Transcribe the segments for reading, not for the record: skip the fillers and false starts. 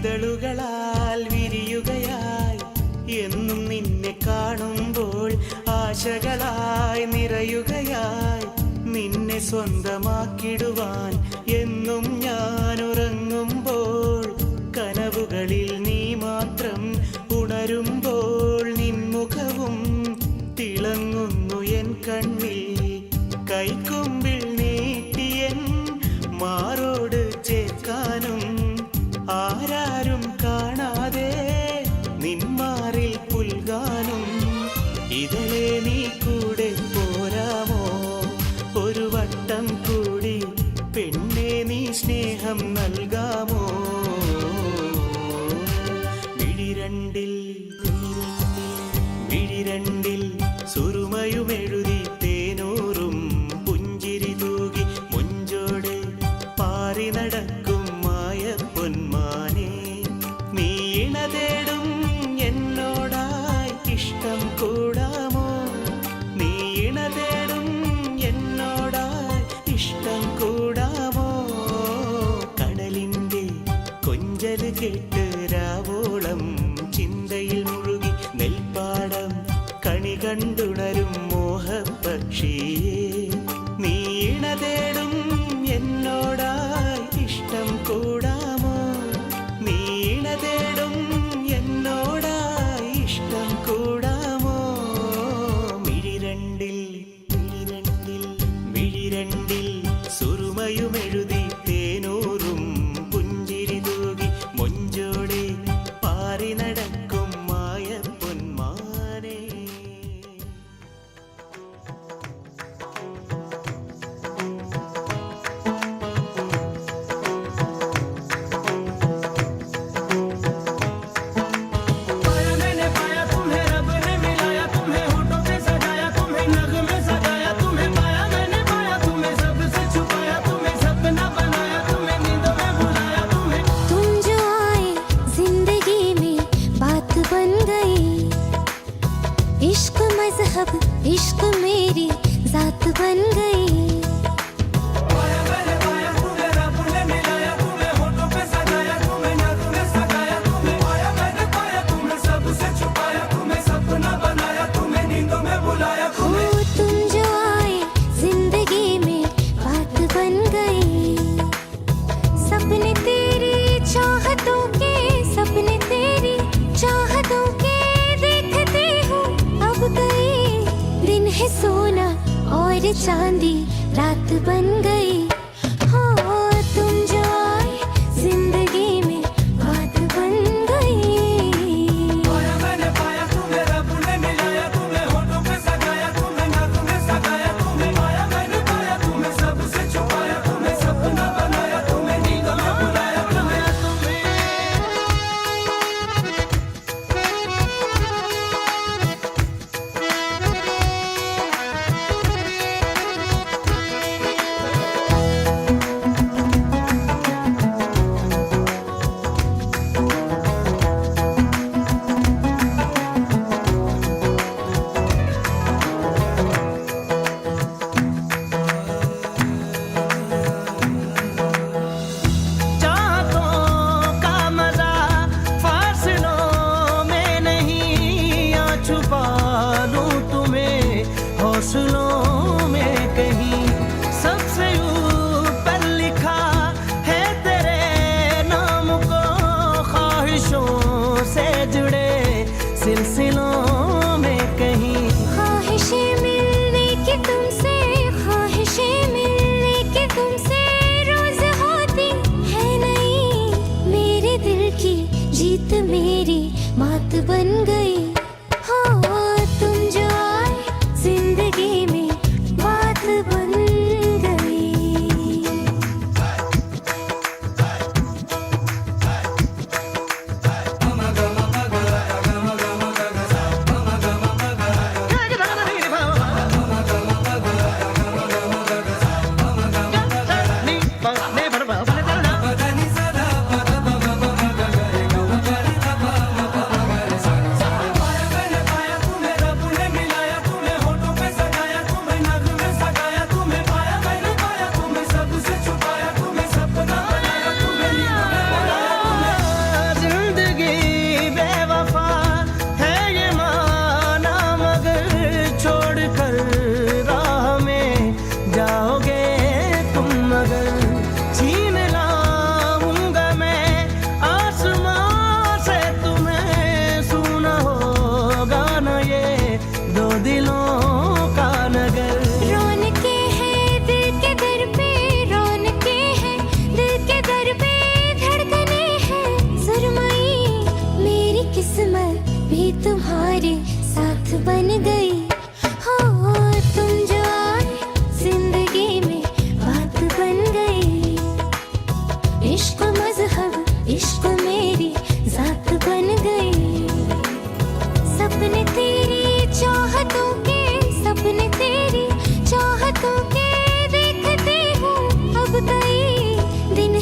ഇതളുകളാൽ വിരിയുകയായി എന്നും നിന്നെ കാണുമ്പോൾ ആശകളായി നിറയുകയായി നിന്നെ സ്വന്തമാക്കിടുവാൻ എന്നും ഞാൻ ഉറങ്ങുമ്പോൾ കനവുകളിൽ നീ മാത്രം ഉണരുമ്പോൾ നിൻമുഖവും തിളങ്ങുന്നു എൻ കണ്ണിൽ കൈക്കൊമ്പിൽ നീട്ടിയൻ മാറോട് ചേർക്കാനും ആരാരും കാണാതെ നിന്മാറിൽ പുൽകാനും ഇതിലെ നീ കൂടെ പോരാമോ ഒരു വട്ടം കൂടി പെണ്ണെ നീ സ്നേഹം നൽകാമോ വിഴിരണ്ടിൽ സുറുമയുമെഴുതി തേനൂറും പുഞ്ചിരി തൂകി മുഞ്ചോടെ പാറി നടക്കും മായ പൊന്മാനെ നീ ഇണ തേടും എന്നോടായി ഇഷ്ടം കൂടാമോ നീ ഇണ തേടും എന്നോടായി ഇഷ്ടം കൂടാമോ കടലിൻ്റെ കൊഞ്ചല് കേട്ട് രാവോളം ചിന്തയിൽ മുഴുകി നെൽപ്പാടം കണി കണ്ടുണരും മോഹപക്ഷിയേ നീ ഇണ തേടും എന്നോടായി ഇഷ്ടം കൂടാമോ നീ ഇണ തേടും എന്നോടായി ഇഷ്ടം കൂടാമോ മിഴിരണ്ടിൽ സുറുമയുമെഴുതി തേനൂറും പുഞ്ചിരി തൂകി മൊഞ്ചോടെ പാറി നടക്കും മായ പൊന്മാനെ इश्क मेरी जात बन गई तुम जो आए जिंदगी में बात बन गई सपने तेरी चाहतों के सपने तेरी चाहतों के देखते हो अब गई दिन है सोना और चांदी रात बन गई हो तुम जो आए जिंदगी में बात बन गई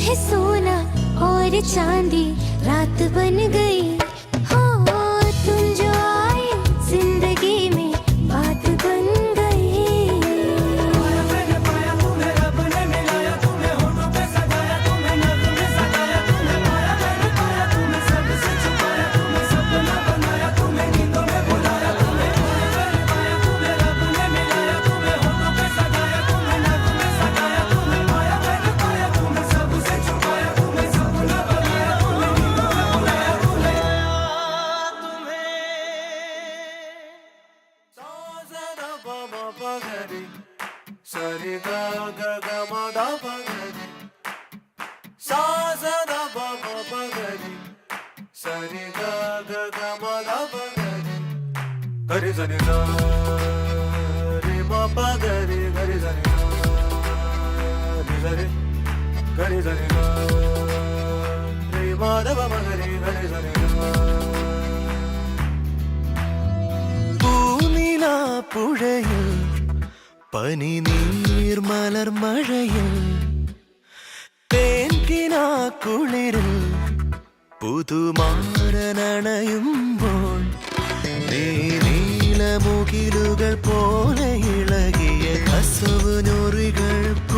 है सोना और चांदी रात बन गई। हो तुम जो आए जिंदगी में बात बन गई। पाया तुम्हें रब ने मिलाया, तुम्हें होठों पे सजाया, तुम्हें नज़्म में सजाया, तुम्हें पाया मैंने पाया, तुम्हें सबसे छुपाया, तुम्हें सपना बनाया, तुम्हें नींदों में बुलाया, तुम्हें पाया तुम्हें रब ने मिलाया, तुम्हें होठों पे सजाया, तुम्हें नज़्म में सजाया, तुम्हें पाया मैंने पाया, तुम्हें सबसे छुपाया, तुम्हें सपना बनाया, तुम्हें नींदों में बुलाया, तुम्हें साज़दा बाबा पगरी सरे गा गा गा मा दा पगरी साज़दा बाबा पगरी सरे गा गा गा मा दा पगरी गरे सरे गा रे मा पगरी गरे सरे गा रे सरे गरे सरे गा रे मा दा पगरी गरे सरे गा പൂനിലാ പുഴയിൽ പനിനീർ മലർമഴയിൽ തേൻകിനാ കുളിരിൽ പുതുമാരനണയുമ്പോൾ നീ നീലമുകിലുകൾ പോലെ ഇളകിയ കസവ് ഞൊറികൾക്കുള്ളിലുണരും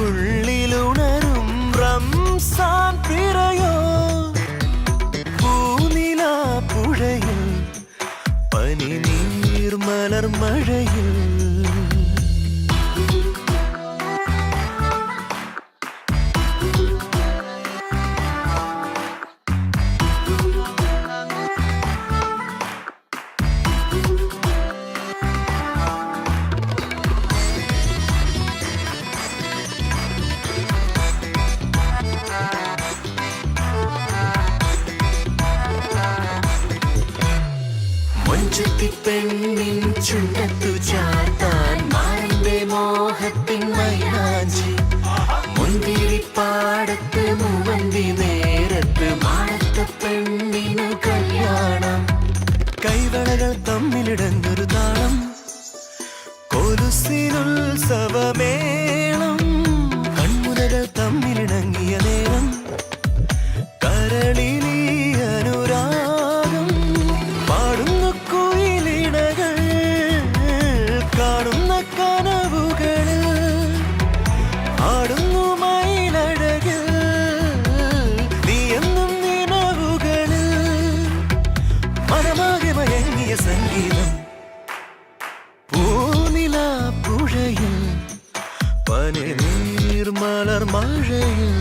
റംസാൻ പിറയോ പൂനിലാ പുഴയിൽ പനിനീർ മലർമഴയിൽ പെണ്ണിൻ ചുണ്ടത്തു ചാർത്താൻ മാറിന്റെ മോഹത്തിൻ മൈലാഞ്ചി മുന്തിരിപ്പാടത്ത് മൂവന്തി നേരത്ത് മാടത്ത പെണ്ണിന് കല്യാണം കൈവളകൾ തമ്മിലിടഞ്ഞൊരു താളം കൊലുസിനുത്സവമേളം കൺമുനകൾ തമ്മിലിണങ്ങിയ നേരം കരളിലീ അനുരാഗം പാടുന്നു കുയിലിണകൾ കാണുന്ന കനവുകളിൽ ആടുന്നു മയിലഴകിൽ നീ എന്നും നിലവുകളിൽ മനമാകെ മയങ്ങിയ സംഗീതം പൂനിലാ പുഴയിൽ പനിനീർ മലർമഴയിൽ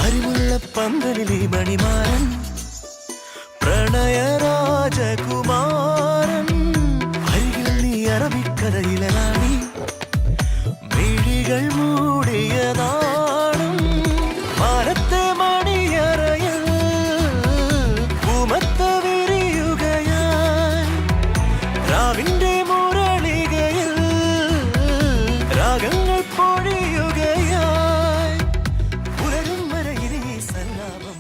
അരിമുള്ള പന്തലിലെ മണിമാരൻ പ്രണയരാജകുമാരൻ അരികിൽ നീ അറബിക്കടലിലാണി മിഴികൾ മൂടിയ നാളും മാനത്തെ മണിയറയിൽ പൂമത്ത വിരിയുകയായി രാവിന്റെ മുരളികയിൽ രാഗങ്ങൾ പൊഴിയുകയായി പുലരും വരെ ഇനി ഈ സല്ലാപം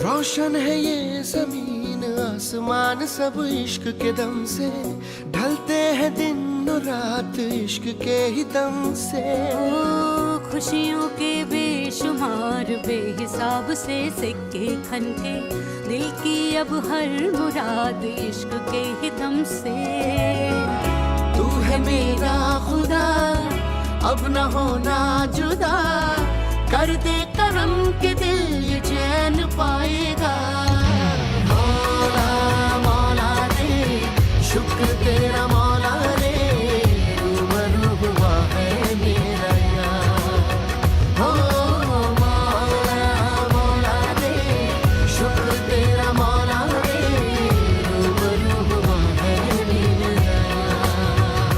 रोशन है ये जमीन आसमान सब इश्क के दम से ढलते हैं दिन और रात इश्क के ही दम से ओ खुशियों के बेशुमार बेहिसाब से सिक्के खनके दिल की अब हर मुराद इश्क के ही दम से तू है मेरा खुदा अब न होना जुदा कर दे करम के दिल ये चैन पाएगा मौला मौला रे शुक्र तेरा मौला रे रूबरू हुआ है मेरा यार हो मौला मौला रे शुक्र तेरा मौला रे रूबरू हुआ है मेरा यार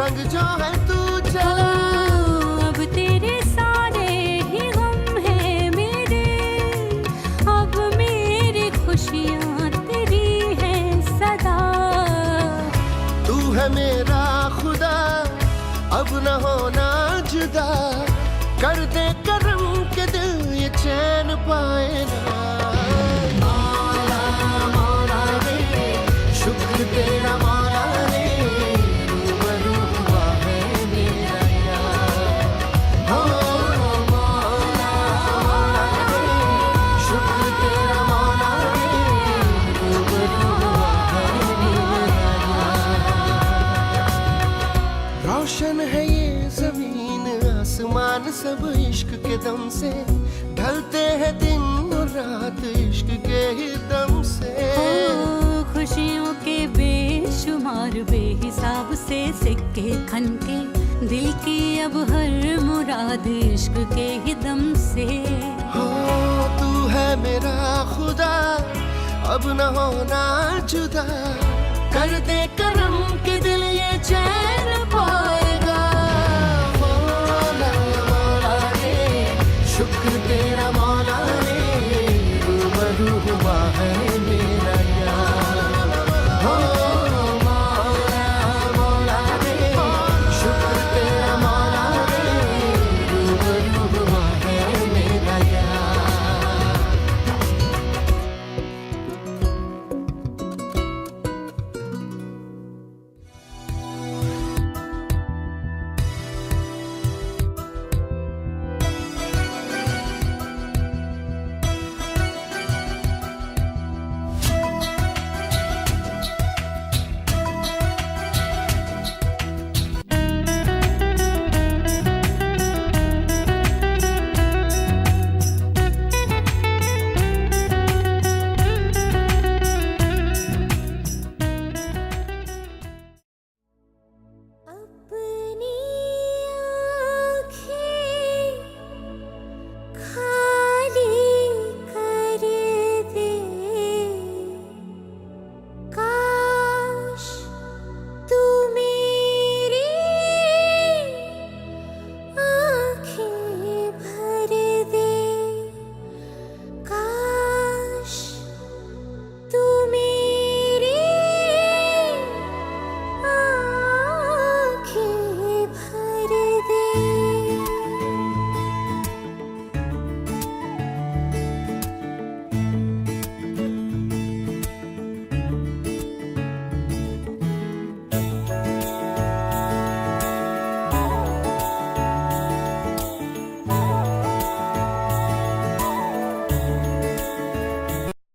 संग जो है तू चला। अब तेरे सारे ही गम है मेरे, अब मेरी खुशियाँ तेरी हैं सदा। तू है मेरा खुदा, अब न होना जुदा, कर दे करम के दिल ये चैन पाए ना। मौला मौला रे, शुक्र तेरा मौला रे, रूबरू हुआ है मेरा यार। हो मौला मौला रे, शुक्र तेरा मौला रे, रूबरू हुआ है मेरा यार। रोशन है ये जमीन आसमान सब इश्क के दम से, ढलते हैं दिन और रात इश्क के ही दम से। ओ खुशियों के बेशुमार बेहिसाब से सिक्के खनके, दिल की अब हर मुराद इश्क के ही दम से। हो तू है मेरा खुदा, अब न होना जुदा, कर दे करम के दिल ये चैन पाए।